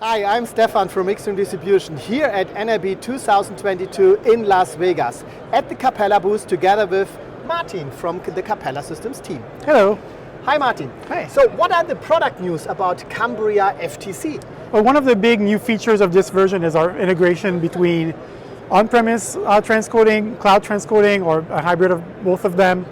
Hi, I'm Stefan from Extreme Distribution here at NAB 2022 in Las Vegas at the Capella booth together with Martin from the Capella Systems team. Hello. Hi Martin. Hi. So what are the product news about Cambria FTC? Well, one of the big new features of this version is our integration between on-premise transcoding, cloud transcoding, or a hybrid of both of them.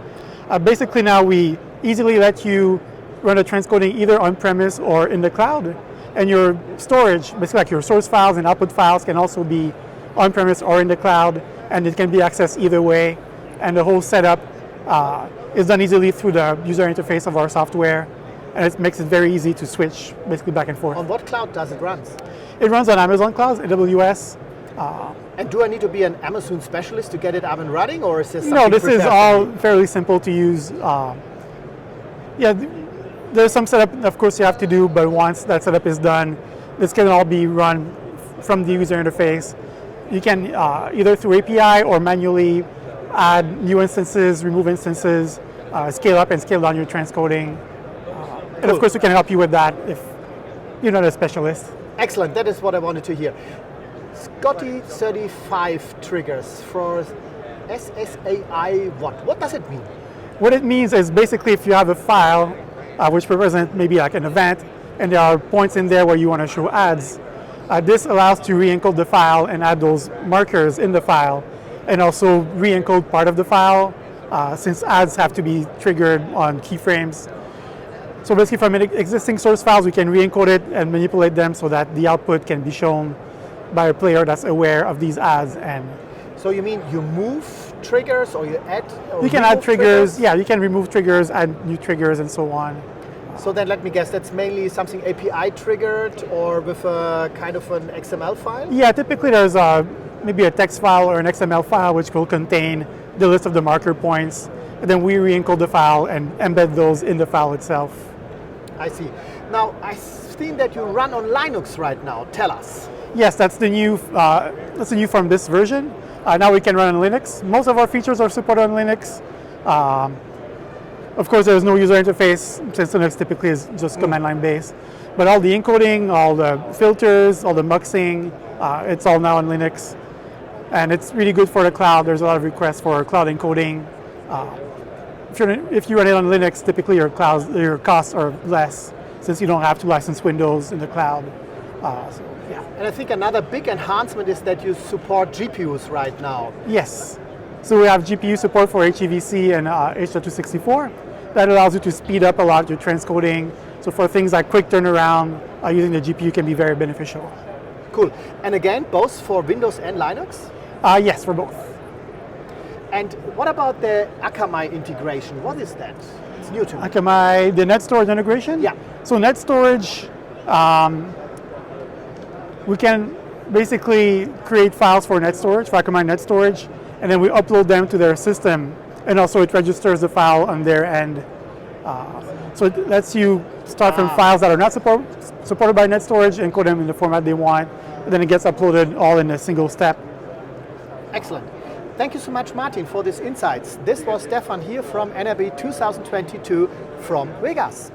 Basically now we easily let you run a transcoding either on-premise or in the cloud. And your storage, basically like your source files and output files, can also be on-premise or in the cloud, and it can be accessed either way. And the whole setup is done easily through the user interface of our software, and it makes it very easy to switch basically back and forth. On what cloud does it run? It runs on Amazon clouds, AWS. And do I need to be an Amazon specialist to get it up and running, or is this something No, this is prepared all for me? fairly simple to use. There's some setup, of course, you have to do, but once that setup is done, this can all be run from the user interface. You can either through API or manually add new instances, remove instances, scale up and scale down your transcoding. And of course, we can help you with that if you're not a specialist. Excellent, that is what I wanted to hear. Scotty 35 triggers for SSAI what? What does it mean? What it means is basically if you have a file which represents maybe like an event, and there are points in there where you want to show ads, this allows to re-encode the file and add those markers in the file, and also re-encode part of the file since ads have to be triggered on keyframes. So basically from existing source files, we can re-encode it and manipulate them so that the output can be shown by a player that's aware of these ads. And so you mean you move triggers, or you add? Or you can add triggers. Yeah, you can remove triggers, add new triggers, and so on. So then let me guess, that's mainly something API triggered, or with a kind of an XML file? Yeah, typically there's maybe a text file or an XML file which will contain the list of the marker points, and then we re-encode the file and embed those in the file itself. I see. Now I've seen that you run on Linux right now. Tell us. Yes, that's the new from this version. Now we can run on Linux. Most of our features are supported on Linux. Of course, there's no user interface since Linux typically is just command line based. But all the encoding, all the filters, all the muxing, it's all now on Linux. And it's really good for the cloud. There's a lot of requests for cloud encoding. If you run it on Linux, typically your costs are less since you don't have to license Windows in the cloud. Yeah. And I think another big enhancement is that you support GPUs right now. Yes. So we have GPU support for HEVC and H.264. That allows you to speed up a lot your transcoding. So for things like quick turnaround, using the GPU can be very beneficial. Cool. And again, both for Windows and Linux? Yes, for both. And what about the Akamai integration? What is that? It's new to me. Akamai, the net storage integration? Yeah. So net storage, we can basically create files for net storage, for Akamai net storage, and then we upload them to their system, and also it registers the file on their end. So it lets you start from files that are not supported by net storage, encode them in the format they want, and then it gets uploaded all in a single step. Excellent. Thank you so much, Martin, for these insights. This was Stefan here from NAB 2022 from Vegas.